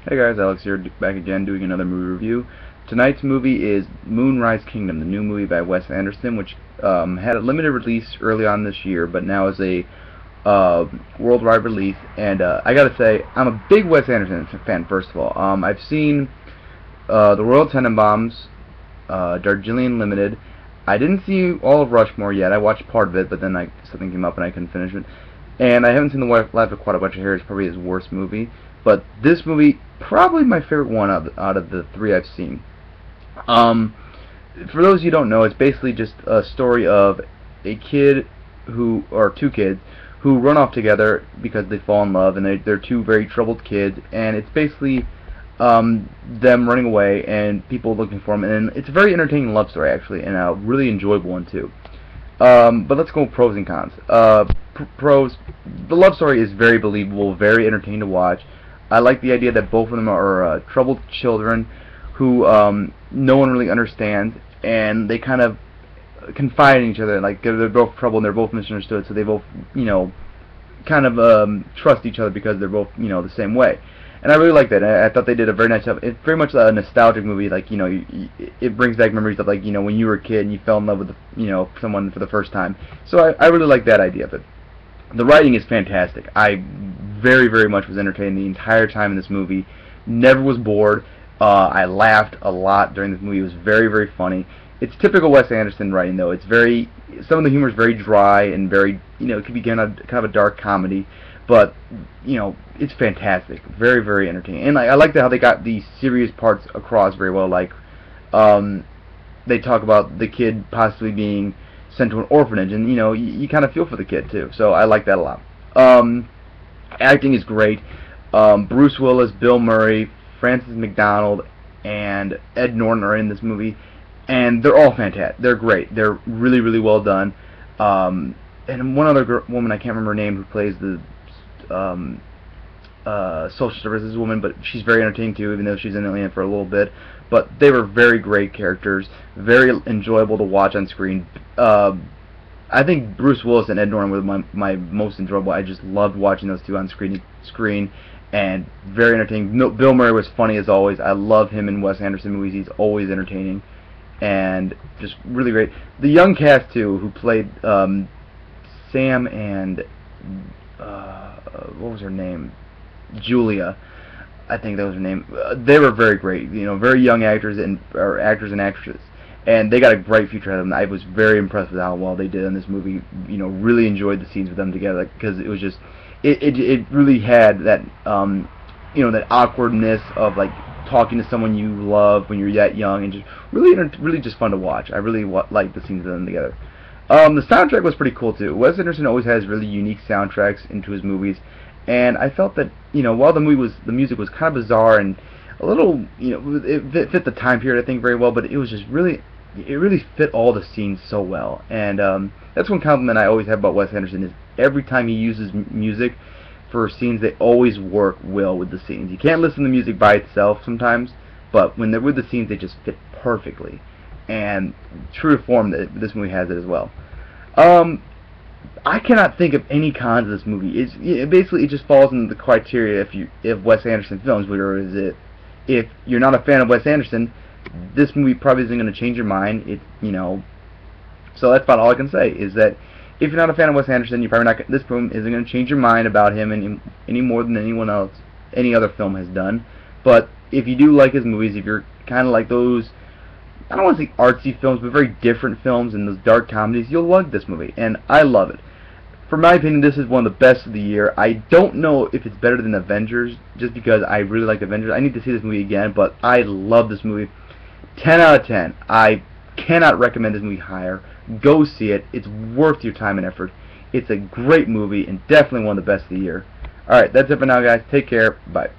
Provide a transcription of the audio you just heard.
Hey guys, Alex here, back again doing another movie review. Tonight's movie is Moonrise Kingdom, the new movie by Wes Anderson, which had a limited release early on this year, but now is a worldwide release. And I gotta say, I'm a big Wes Anderson fan, first of all. I've seen The Royal Tenenbaums, Darjeeling Limited. I didn't see all of Rushmore yet. I watched part of it, but then something came up and I couldn't finish it. And I haven't seen The Life of Quite a Bunch of Hair. It's probably his worst movie. But this movie, probably my favorite one out of the three I've seen. For those of you who don't know, it's basically just a story of a kid or two kids who run off together because they fall in love, and they're two very troubled kids, and it's basically them running away and people looking for them, and it's a very entertaining love story actually, and a really enjoyable one too. But let's go pros and cons. Pros: the love story is very believable, very entertaining to watch. I like the idea that both of them are troubled children who no one really understands, and they kind of confide in each other. Like they're both troubled and they're both misunderstood, so they both, kind of trust each other because they're both, the same way. And I really like that. I thought they did a very nice job. It's very much a nostalgic movie. Like, it brings back memories of, like, when you were a kid and you fell in love with, someone for the first time. So I really like that idea of it. The writing is fantastic. I very, very much was entertained the entire time in this movie. Never was bored. I laughed a lot during this movie. It was very, very funny. It's typical Wes Anderson writing, though. It's some of the humor is very dry and very, it could be kind of a dark comedy. But, it's fantastic. Very, very entertaining. And I like how they got the serious parts across very well. Like, they talk about the kid possibly being sent to an orphanage, and you kind of feel for the kid too. So I like that a lot. Acting is great. Bruce Willis, Bill Murray, Frances McDormand, and Ed Norton are in this movie, and they're all fantastic. They're great. They're really, really well done. And one other woman, I can't remember her name, who plays the social services woman, but she's very entertaining too, even though she's only in it for a little bit. But they were very great characters, very enjoyable to watch on screen. I think Bruce Willis and Ed Norton were my most enjoyable. I just loved watching those two on screen, and very entertaining. Bill Murray was funny as always. I love him in Wes Anderson movies. He's always entertaining, and just really great. The young cast too, who played Sam and what was her name? Julia, I think that was her name. They were very great. Very young actors and actresses, and they got a bright future ahead of them. I was very impressed with how well they did in this movie. Really enjoyed the scenes with them together, because it was just it really had that that awkwardness of like talking to someone you love when you're that young, and just really just fun to watch. I really liked the scenes with them together. The soundtrack was pretty cool too. Wes Anderson always has really unique soundtracks into his movies, and I felt that while the music was kind of bizarre and a little it fit the time period I think very well, but it was just really fit all the scenes so well. And that's one compliment I always have about Wes Anderson, is every time he uses music for scenes, they always work well with the scenes. You can't listen to music by itself sometimes, but when they're with the scenes, they just fit perfectly. And true to form, that this movie has it as well. I cannot think of any cons of this movie. Basically it just falls into the criteria if Wes Anderson films, where is it? If you're not a fan of Wes Anderson, this movie probably isn't going to change your mind. So that's about all I can say, is that if you're not a fan of Wes Anderson, you're probably not. This film isn't going to change your mind about him any more than any other film has done. But if you do like his movies, if you're kind of like those, I don't want to say artsy films, but very different films and those dark comedies, you'll love this movie, and I love it. For my opinion, this is one of the best of the year. I don't know if it's better than Avengers, just because I really like Avengers. I need to see this movie again, but I love this movie. 10 out of 10. I cannot recommend this movie higher. Go see it. It's worth your time and effort. It's a great movie, and definitely one of the best of the year. Alright, that's it for now, guys. Take care. Bye.